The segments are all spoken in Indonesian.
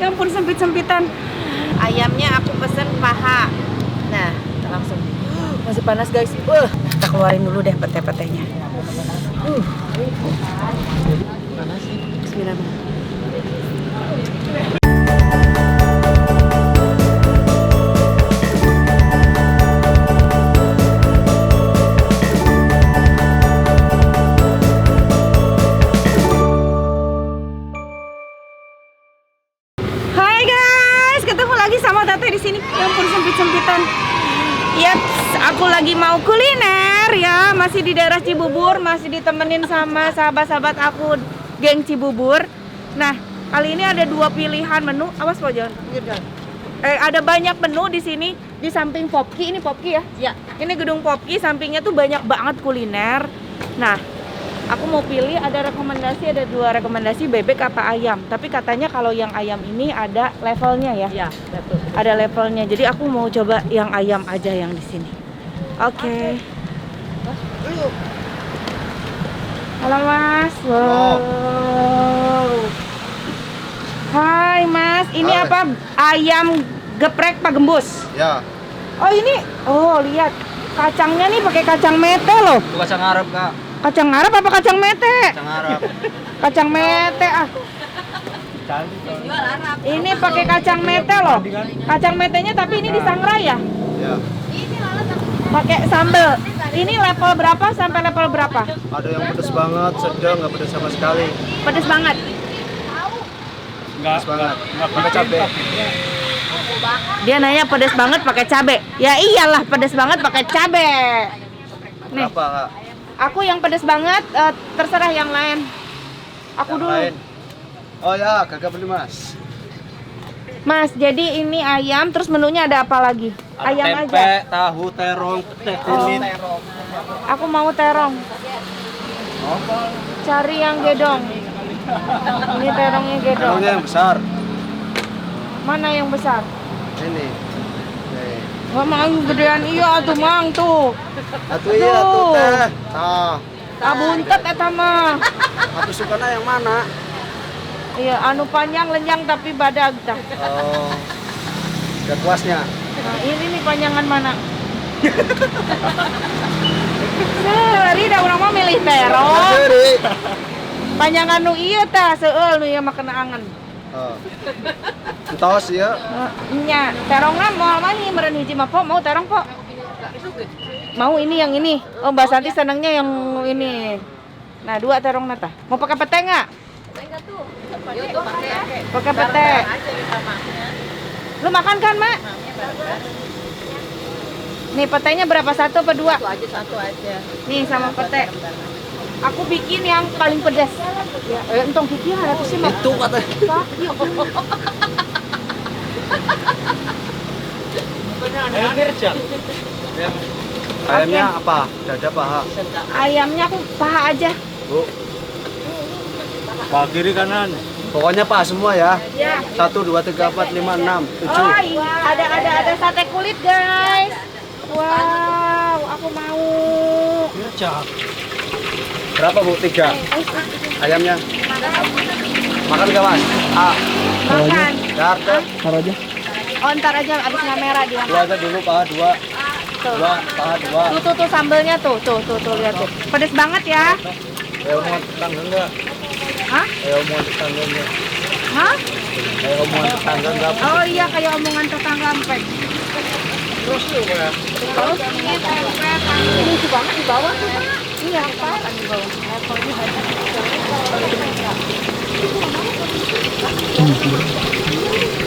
Ya ampun, sempit-sempitan. Ayamnya aku pesen paha. Nah, langsung. Masih panas guys. Kita keluarin dulu deh pete-petenya. Panas sih. Bismillahirrahmanirrahim. Hai guys, ketemu lagi sama Tete di sini. Ya ampun, sempit-sempitan. Ya, aku lagi mau kuliner ya, masih di daerah Cibubur, masih ditemenin sama sahabat-sahabat aku geng Cibubur. Nah, kali ini ada 2 pilihan menu. Awas Pak, jangan. Ada banyak menu di sini. Di samping Popki, ini Popki ya? Ya. Ini gedung Popki, sampingnya tuh banyak banget kuliner. Nah, aku mau pilih, ada 2 rekomendasi bebek apa ayam. Tapi katanya kalau yang ayam ini ada levelnya ya? Iya, betul. Ada levelnya. Jadi aku mau coba yang ayam aja yang di sini. Oke. Halo Mas. Wow. Hai Mas, ini Hai. apa? Ayam geprek Pak Gembus. Ya, Oh ini, lihat kacangnya nih pakai kacang mete loh. itu kacang Arab kak. Kacang Arab apa kacang mete? Kacang Arab. Kacang mete ah. Ini pakai kacang mete loh. Kacang metenya tapi ini disangrai ya? Ya, Pakai sambel. Ini level berapa sampai level berapa? ada yang pedes banget, sedang, nggak pedes sama sekali. Pedes banget. Pedes banget. Pakai cabai. Dia nanya pedes banget pakai cabe. Ya iyalah pedes banget pakai cabe. Nih, Berapa kak? aku yang pedes banget, terserah yang lain. Aku Yang dulu. lain? Oh ya, kagak beli mas. Mas, jadi ini ayam, terus menunya ada apa lagi? Ayam tempe, aja. tahu, terong, teh kulit. Aku mau terong. Cari yang gedong. Ini terongnya gedong. Terongnya yang besar. Mana yang besar? Ini. Nih. Gak mau gedean iya tuh mang tuh. Atuh iya, tuh teh. Nah, Buntet eta mah. aku sukanya yang mana? Iya, anu panjang lenjang tapi badag tah. Oh, udah puasnya. Nah, ini nih panjangan mana? Seri dah urang mah milih terong. Jadi. Panjangan nu ieu tah seueul nu ieu mah kena angen. Oh. Entos ya. Nya, terongna moal mah nih meureun hiji mah po, mau terong po. Mau ini yang ini. Oh, Mbak Santi senangnya yang ini. Nah, 2 terong nata. Mau pakai pete nggak? Pakai pete. Lu makan kan, Mak? Nih, petenya berapa? 1 apa 2? Satu aja. Nih, sama pete. Aku bikin yang paling pedas. Ya, entong Kiki harap sih, Mak. Itu katanya. Ayamnya apa? Dada paha. Ayamnya aku paha aja. Bu. Paha kiri kanan. Pokoknya paha semua ya. Ya. 1, 2, 3, 4, 5, 6, 7. Oh iya, ada sate kulit guys. Wow, aku mau. Berapa bu? 3. Ayamnya. Makan gak mas? Makan. Dar, dar. Taruh aja. Oh ntar aja abis merah dia. 2 aja dulu paha 2. Tuh. 2, paha 2. Tuh sambelnya tuh lihat tuh. Pedes banget ya. Ayo mau tetangga enggak? Hah? Ayo mau tetangga enggak? Hah? Ayo mau tetangga enggak? Oh iya kayak omongan tetangga empek. Terus tuh ya. Terus ini tempe ini lucu banget di bawah tuh Pak. Iya, Pak, di bawah. Levelnya banyak.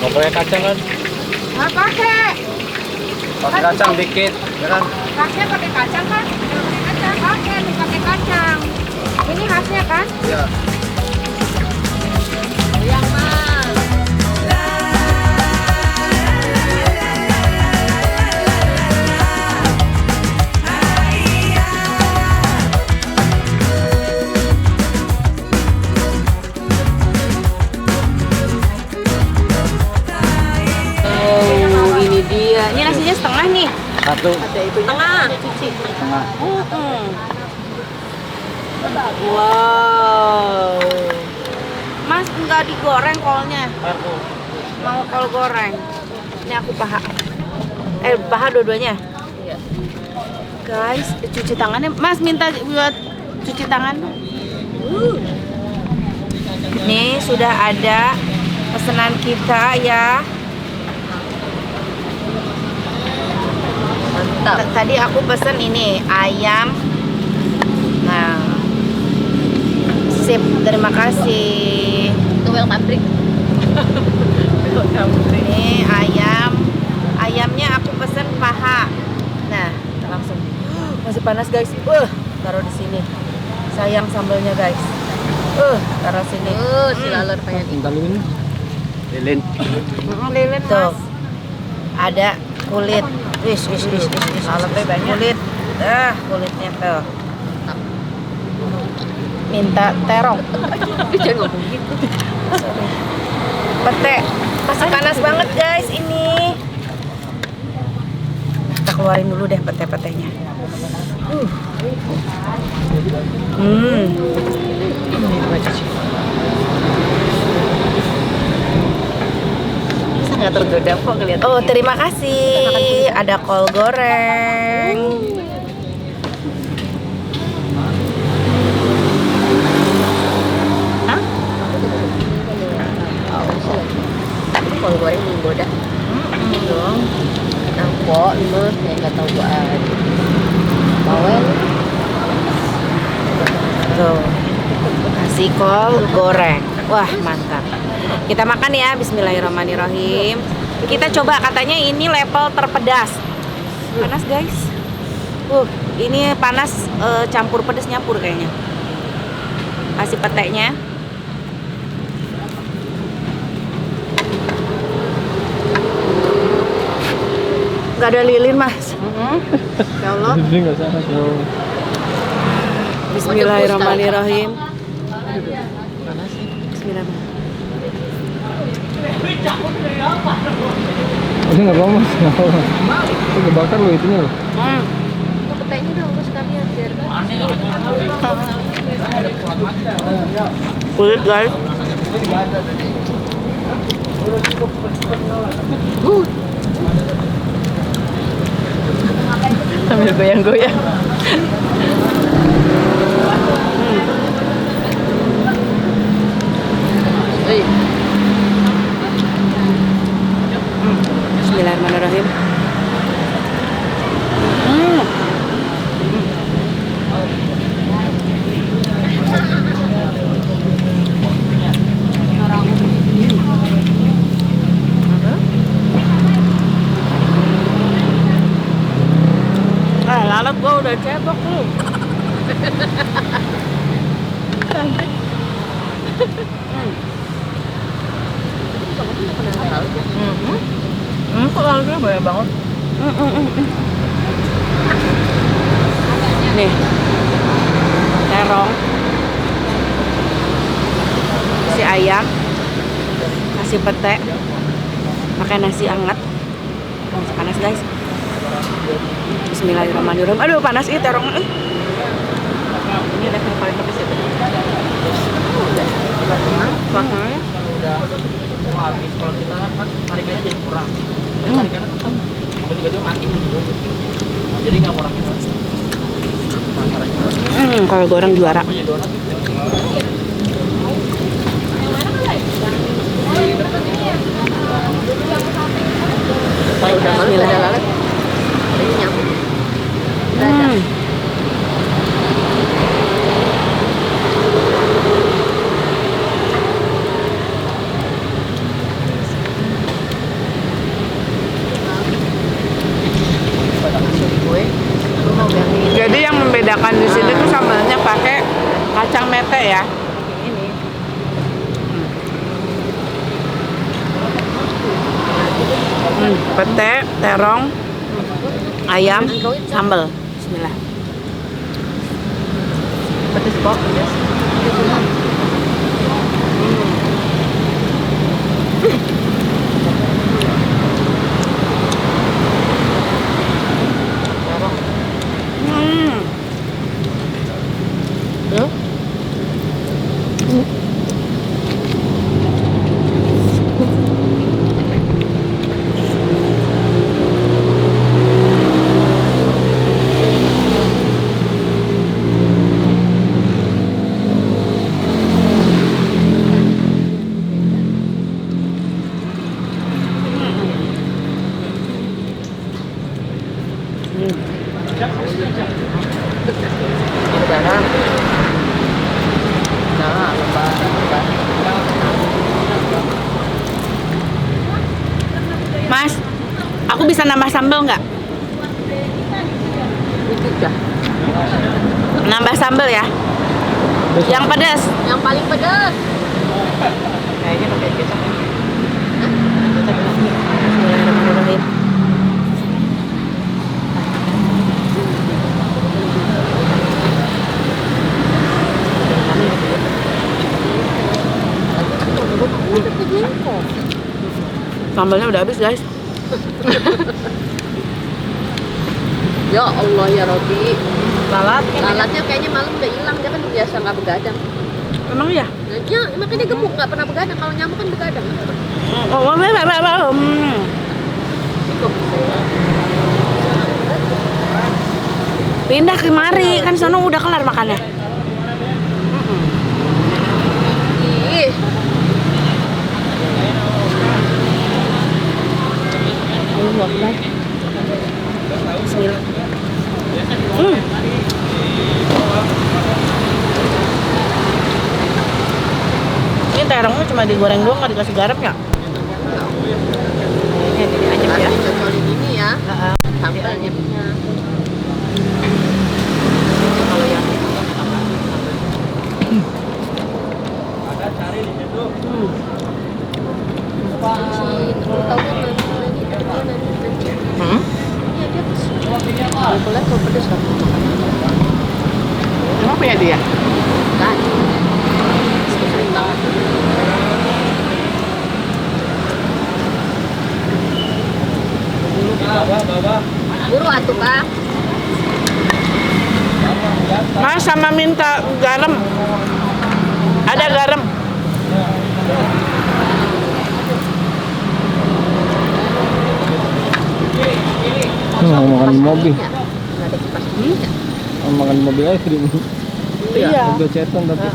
Mau pakai kacang kan? Nggak pakai. Pakai kacang dikit, ya kan? Khasnya pakai kacang kan? Pakai kacang. Ini khasnya kan? Iya. Yang mal. Oh, ini dia. Ini nasinya setengah nih. 1. Tengah. Setengah. Wow. Mas nggak digoreng kolnya. mau kol goreng. Ini aku paha. Paha dua-duanya. Iya. Guys, cuci tangannya. Mas minta buat cuci tangan. Nih sudah ada pesanan kita ya. Mantap. Tadi aku pesen ini ayam. Nah, sip, terima kasih. Itu welcome drink. Ini ayam. Ayamnya aku pesen paha. Nah, langsung. Masih panas guys. Taruh di sini. Sayang sambelnya guys. Taruh sini. Si laler pengen Minta lilin. Lilin. Lilin tuh. Ada kulit. Wis. Kulit. Kulitnya tuh. Minta terong. jangan ngomong gitu. Pete. Masih panas banget guys ini. Kita keluarin dulu deh pete-petenya. Sangat tergoda kok ngeliat. Oh, terima kasih. Ada kol goreng. Kalau goreng menggoda. Dong. Nampok lu kayak nggak tahu buat. Bawel. Tuh. Nasi kol goreng. Wah, mantap. Kita makan ya, bismillahirrahmanirrahim. Kita coba, katanya ini level terpedas. Panas guys. Ini panas campur pedas nyampur kayaknya. Kasih peteknya. Gak ada lilin mas. Ya Allah. Bismillahirrahmanirrahim. Bismillahirrahmanirrahim. Ini nggak apa mas, nggak apa. Itu kebakar loh itunya loh. Itu petainya dong terus sekalian biar. Kulit guys. Sambil goyang-goyang. Bismillahirrahmanirrahim. Lalat gua udah cebok lu. Kok lalatnya banyak banget. Nih, terong, si ayam, kasih pete, pakai nasi hangat. Masih panas guys. Bismillahirrahmanirrahim. Aduh panas ini terong. Ini level paling pedas ya. Makanya Habis kalau kita kan tarikannya jadi kurang. Tarikannya tetap tiba-tiba mati. Jadi nggak kurang. kalau goreng juara. Udah malu udah ada lalat. Ini nyamuk. Udah ada. Jadi yang membedakan di sini tuh sambalnya pakai kacang mete ya. Ini. Pete, terong, ayam, sambal. Bismillah. Pedes kok, pedes. Mas, aku bisa nambah sambal nggak? Dikit ya. Nambah sambal ya. Yang pedas. Yang paling pedas. Kayaknya pakai kecap. Bismillahirrahmanirrahim. Sambalnya udah habis guys. Ya Allah ya Robi. Lalat. Lalatnya kayaknya malam udah hilang, dia kan biasa nggak begadang. Emang ya? Nah, dia makanya gemuk, nggak pernah begadang. Kalau nyamuk kan begadang. Pindah kemari, kan sono udah kelar makannya. Ih, Bismillah. Ini terongnya cuma digoreng doang, nggak dikasih garam ya? Kayaknya gini aja ya. harus cocolin ini ya. Sambalnya punya. Kalau yang Tahu kan nanti iya dia aku lihat kok pedes kan. Emang punya dia? Kan. Sering banget. Buru atuh Kak. Mas sama minta garam. Ada garam. Mau makan di mobil. Nggak ada kipas dinginnya. Mau makan di mobil es krim. Iya. Udah ceton tapi.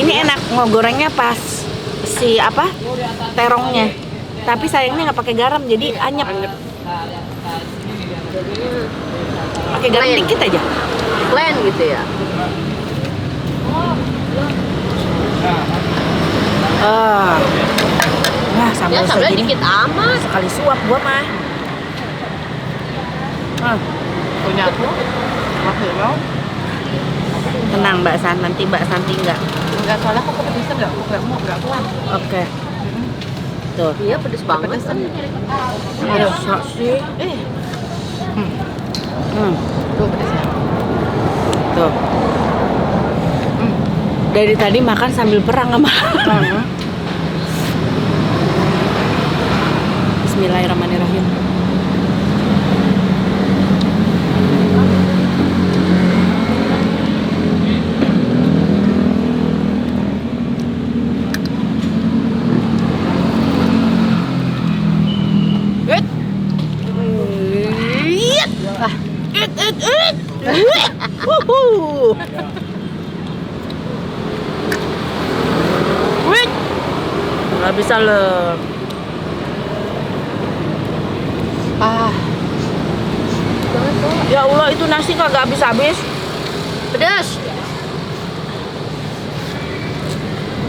Ini enak ngogorengnya pas si apa terongnya. Tapi sayangnya nggak pakai garam jadi anyep. Pakai garam Plain. dikit aja. Plain gitu ya. Nah Ya sambal sambalnya segini dikit amat. sekali suap gua mah. punya aku, masih mau? Tenang Mbak San, nanti Mbak Santi nggak. Enggak, soalnya aku kepedesan nggak kuat. Oke. Tuh. Iya pedes banget. Kepedesan. Masa sih? Tuh pedesnya. Tuh. Dari tadi makan sambil perang sama. Bismillahirrahmanirrahim. Wuhu. Wih, nggak bisa loh. Ya Allah, itu nasi kagak habis-habis. Pedas.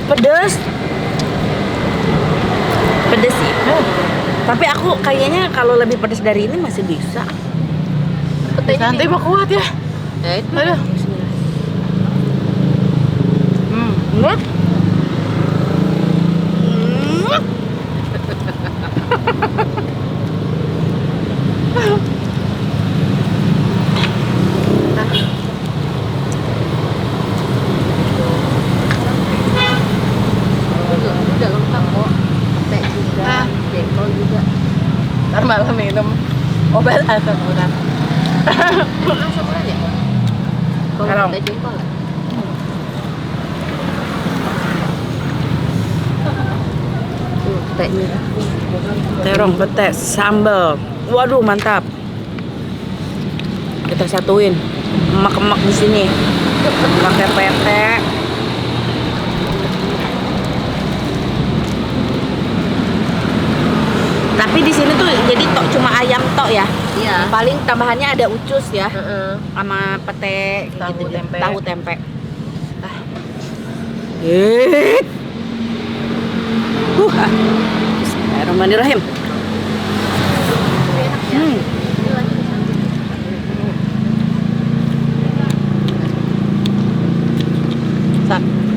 Pedes. Pedes sih. Tapi aku kayaknya kalau lebih pedes dari ini masih bisa. Petainya Nanti mau kuat ya. Ya itu. Aduh. Enggak. Udah lengkap kok. Teh juga, jengkol juga. Ntar malam minum obat asam urat. Langsung aja. Kalau- Kalau teh jengkol. Tuh, tehnya. Terong, petes, sambal. Waduh, mantap. Kita satuin. Emak-emak di sini. Pakai pete. Tapi di sini tuh jadi tok cuma ayam tok ya. Iya. Paling tambahannya ada ucus ya. Heeh. Sama pete Tahu gitu, tempe. tahu tempe. Bismillahirrahmanirrahim.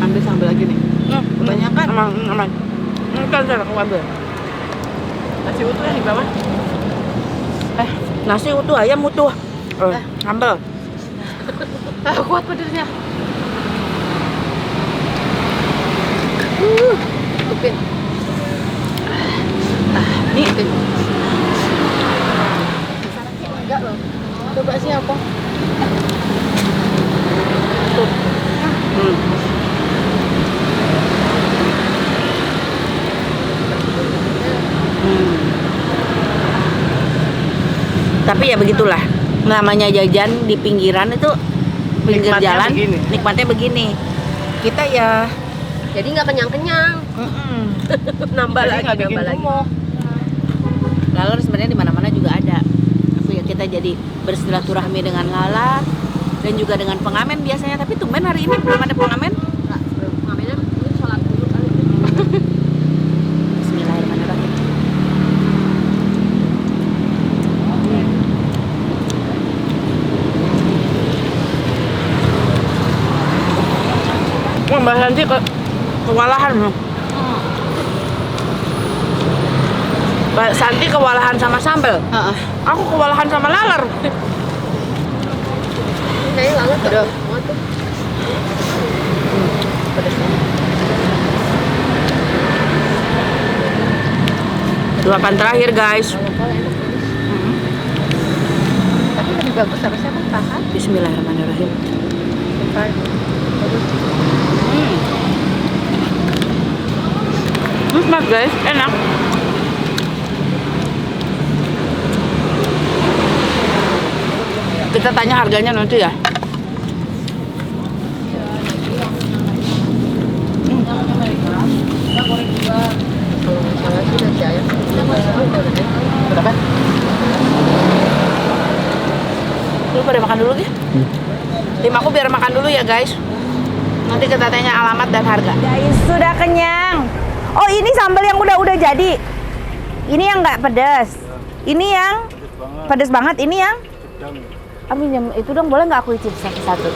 Ambil sambal lagi nih. Kebanyakan. Aman. Kan aku ambil. Nasi utuh yang di bawah. Nasi utuh, ayam utuh. Sambal. Kuat pedasnya. Kupin. Nih, Enggak loh. Coba siapa? Tapi ya begitulah. Namanya jajan di pinggiran itu pinggir Nikmatnya jalan, begini. nikmatnya begini. Kita ya Jadi nggak kenyang-kenyang. Nambah Jadi lagi, nggak bikin nambah lagi. gemuk. laler sebenarnya di mana-mana juga ada. Aku ya kita jadi bersilaturahmi dengan lalat dan juga dengan pengamen biasanya. Tapi tumben hari ini belum ada pengamen. Nggak, belum. Ngambilnya ini sholat dulu kali. Bismillahirrahmanirrahim. Wah, Mbak Santi kewalahan. Mbak Santi kewalahan sama sambal. Aku kewalahan sama laler. Kayaknya lalat Aduh. semua tuh. Luapan terakhir, guys. Kalau enak pedas. Tapi lebih bagus harusnya mentah kan? Bismillahirrahmanirrahim. Enak, guys, enak. Kita tanya harganya nanti ya. Kalau misalnya sih nanti ayam. Berapa? Lu pada makan dulu ya? Tim aku biar makan dulu ya, guys. Nanti kita tanya alamat dan harga. Guys, sudah kenyang. Oh, ini sambal yang udah jadi. Ini yang nggak pedas. Ini yang pedas banget. Ini yang minjem itu dong, boleh nggak aku icip satu-satu?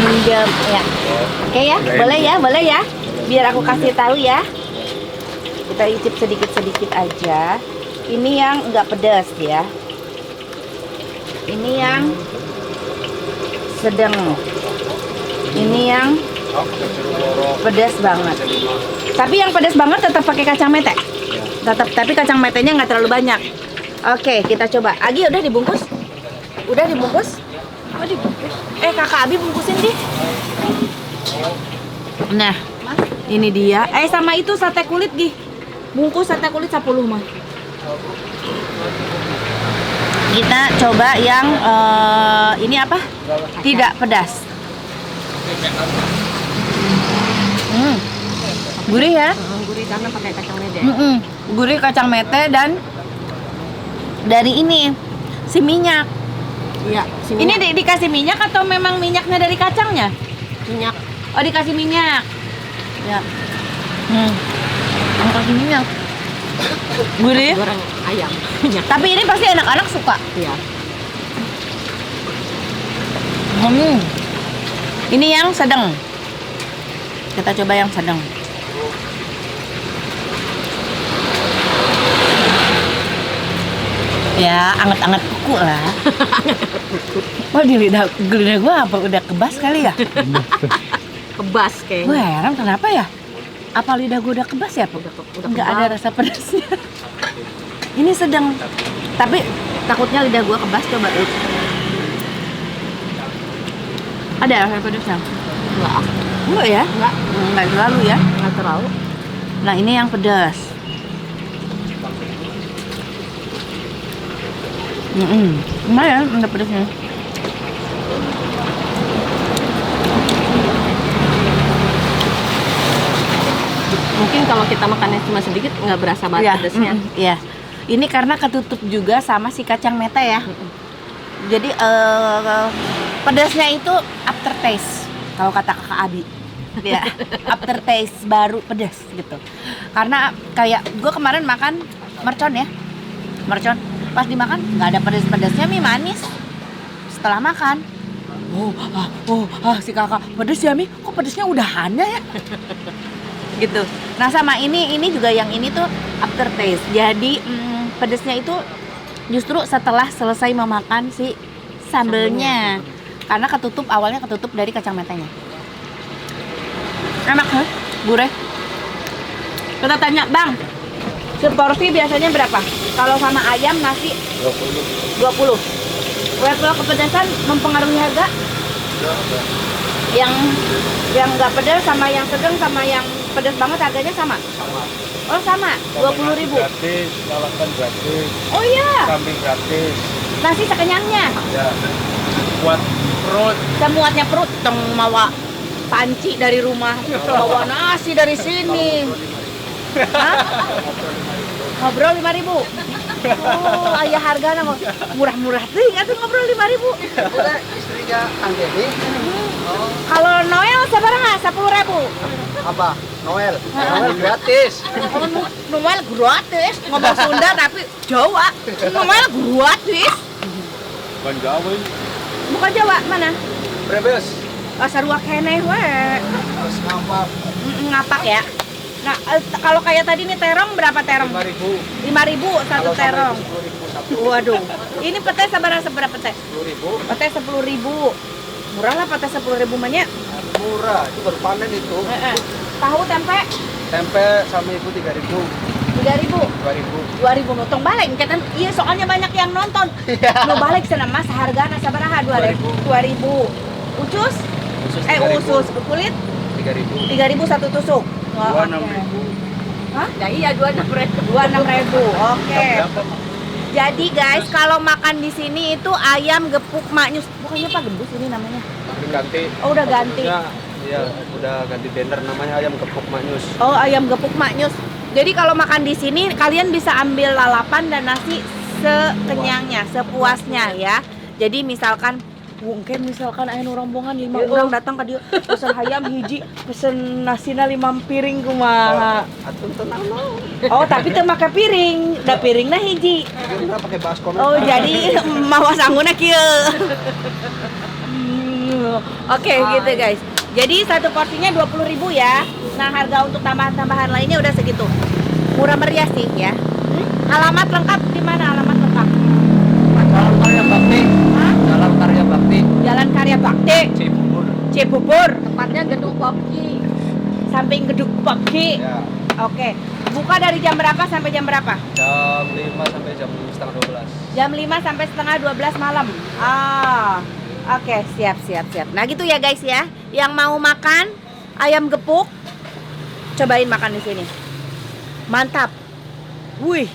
Minjem ya. Oke ya, boleh ya. Biar aku kasih tahu ya. Kita icip sedikit-sedikit aja. Ini yang nggak pedas ya. Ini yang sedang. Ini yang pedas banget. Tapi yang pedas banget tetap pakai kacang mete. Tapi kacang metenya nggak terlalu banyak. Oke, kita coba. Agi udah dibungkus? Udah dibungkus? Oh, dibungkus. Kakak Abi bungkusin di. Nah, ini dia. Sama itu sate kulit Gi. Bungkus sate kulit 10 mah. Kita coba yang ini apa? Tidak pedas. Gurih ya? Gurih karena pakai kacang mede. Gurih kacang mete dan dari ini si minyak. Iya. Ini dikasih minyak atau memang minyaknya dari kacangnya? minyak. Oh, dikasih minyak. Ya. Dikasih minyak. Gurih. Goreng ayam. Minyak. Tapi ini pasti anak-anak suka. Iya. Ini yang sedang. Kita coba yang sedang. Ya, anget-anget kuku lah. Wah, di lidah gua apa udah kebas kali ya? Kebas kayaknya. Gue heran kenapa ya? Apa lidah gue udah kebas ya? Udah Nggak ada rasa pedasnya. Ini sedang. Tapi takutnya lidah gue kebas, coba. Ada rasa pedasnya? Enggak ya? Enggak terlalu ya? Nggak terlalu. Nah, ini yang pedas. Lumayan, ada pedasnya. Mungkin kalau kita makannya cuma sedikit nggak berasa banget pedasnya. Iya. Ini karena ketutup juga sama si kacang mete ya. Jadi pedasnya itu aftertaste kalau kata kakak Abi. ya, aftertaste baru pedas gitu. Karena kayak gue kemarin makan mercon ya, mercon pas dimakan nggak ada pedas-pedasnya, mie manis. Setelah makan, si kakak pedas ya mie, kok pedasnya udahannya ya? Gitu. Nah sama ini juga yang ini tuh aftertaste. Jadi pedasnya itu justru setelah selesai memakan si sambelnya. Karena awalnya ketutup dari kacang mentenya. Enak kan? Gurih. Kita tanya, Bang, seporsi biasanya berapa? Kalau sama ayam nasi 20. Level kepedasan mempengaruhi harga? Yang nggak pedas sama yang sedang sama yang pedas banget harganya sama? Oh sama, 20.000. Gratis, lalapan gratis, Oh iya, kambing gratis. nasi sekenyangnya. Ya. Buat perut. Semuanya perut, teng mawa panci dari rumah, bawa nasi dari sini. Hah? Ngobrol 5.000. Oh, ayah harga nama murah-murah tuh, nggak tuh ngobrol 5.000. Istrinya Kang Dedi. Kalau Noel seberapa? 10.000. Apa? Noel. Noel gratis. Noel gratis, ngomong Sunda tapi Jawa. Noel gratis. Bukan gawe. Bukan Jawa, mana? Brebes. Sarua keneh we. Terus ngapak. Ngapak ya. Nah, kalau kayak tadi nih terong berapa terong? 5.000. 5.000 satu terong. 10.000 satu. Waduh. Ini pete seberapa pete? 10.000. Pete 10.000. Murah lah pete 10.000 banyak. Murah, itu baru panen itu. Tahu tempe Tempe sama ibu 3.000. 3.000. 2.000. 2.000 notong balik kan iya soalnya banyak yang nonton. Lo balik sana mas hargana sabaraha 2.000. 2.000. Ucus? Usus kulit 3.000. 3.000 satu tusuk. Wah, 26.000. Hah? Nah iya 26.000. 26.000. Oke. Jadi guys, kalau makan di sini itu ayam gepuk maknyus. Bukannya Pak Gembus ini namanya? Ganti. Oh, udah ganti. Iya, udah ganti tender namanya ayam gepuk maknyus. Oh, ayam gepuk maknyus. Jadi kalau makan di sini kalian bisa ambil lalapan dan nasi sekenyangnya, sepuasnya ya. Jadi misalkan mungkin aya rombongan 5 orang datang ke dia pesen ayam hiji, pesen nasina 5 piring kumaha. Atun tenang no. Oh, tapi teu make piring, da piringna hiji. Kita pakai baskom. Oh, jadi mawa sangguna kieu. Oke, gitu guys. Jadi satu porsinya 20.000 ya. Nah, harga untuk tambahan-tambahan lainnya udah segitu. Murah meriah sih ya. Alamat lengkap di mana alamat lengkap? Jalan Karya Bakti. Jalan Karya Bakti. Jalan Karya Bakti, Cibubur. Cibubur, Tepatnya gedung Popki. samping gedung Popki. Ya. Oke. Buka dari jam berapa sampai jam berapa? Jam 5 sampai jam setengah 12. Jam 5 sampai setengah 12 malam. Oke, siap. Nah gitu ya guys ya. Yang mau makan ayam gepuk, cobain makan di sini. Mantap. Wih,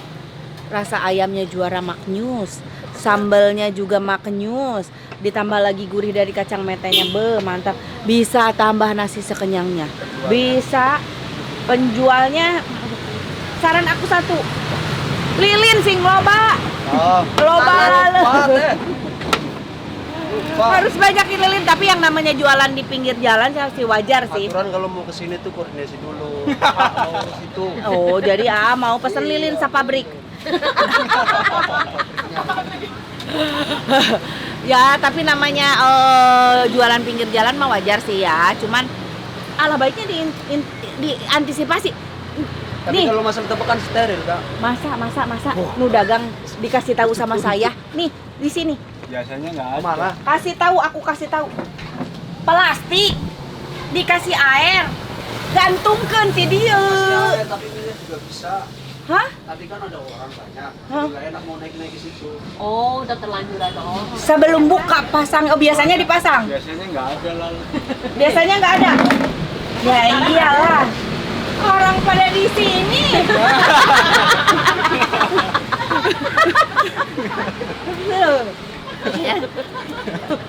rasa ayamnya juara maknyus, sambalnya juga maknyus, ditambah lagi gurih dari kacang metenya, mantap. Bisa tambah nasi sekenyangnya. Bisa. Penjualnya, saran aku satu, lilin sing loba. Oh, Loba. Lupa. Harus banyakin lilin, tapi yang namanya jualan di pinggir jalan sih wajar sih. Aturan kalau mau kesini tuh koordinasi dulu. Mau ke situ. Oh, jadi mau pesen lilin sa pabrik. Ya, tapi namanya jualan pinggir jalan mah wajar sih ya. Cuman ala baiknya diantisipasi. Tapi Nih, kalau masalah tebakan steril, Kak. masa. Nu dagang dikasih tahu sama saya. Nih, di sini. Biasanya nggak ada. Mana? Aku kasih tahu. Plastik dikasih air. Gantungkeun ti dieu. Ya, tapi ini juga bisa. Hah? Tapi kan ada orang banyak. Hah? Nggak enak mau naik ke situ. Oh, udah terlanjur ada orang. Sebelum buka pasang, biasanya dipasang. Biasanya nggak ada lah. Biasanya nggak ada. Ya iyalah. Orang pada di sini.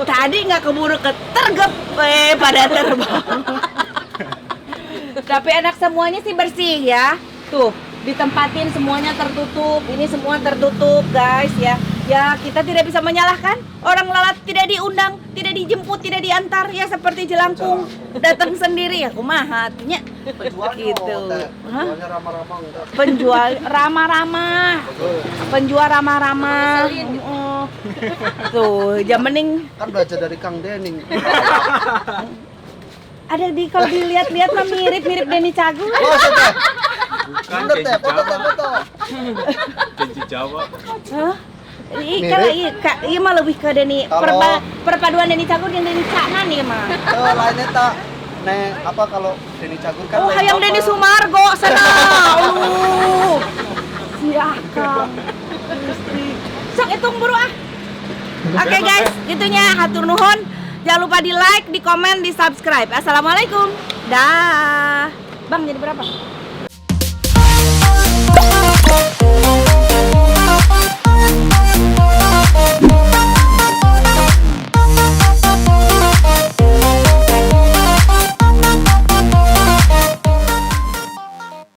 Tadi nggak keburu ketergep, pada terbang. Tapi enak semuanya sih bersih ya. Tuh, ditempatin semuanya tertutup. Ini semua tertutup guys ya. Ya, kita tidak bisa menyalahkan. Orang lalat tidak diundang, tidak dijemput, tidak diantar. Ya seperti jelangkung datang sendiri. Ya kumaha atunya. Gitu. Hah? Penjualnya ramah-ramah enggak? Penjual ramah-ramah. Penjual ramah-ramah. Tuh, jam mending Kan belajar dari Kang Dening. ada di kalau dilihat-lihat mah mirip-mirip Denny Cagur. Oh, teh. Bukan Bener teh, Kenji foto teh Jawa. foto. Kenji Jawa. Hah? Iya mah lebih ke Denny Kalau- perpaduan Denny Cagur yang Denny Caknan nih mah. Oh, lainnya tak. Apa kalau Denny Cagur kan Oh, lain hayang apa? Denny Sumargo sana. Si Akang. Sok hitung buru ah. Oke guys, gitunya hatur nuhun. Jangan lupa di like, di komen, di subscribe. Assalamualaikum. Dah. Bang jadi berapa?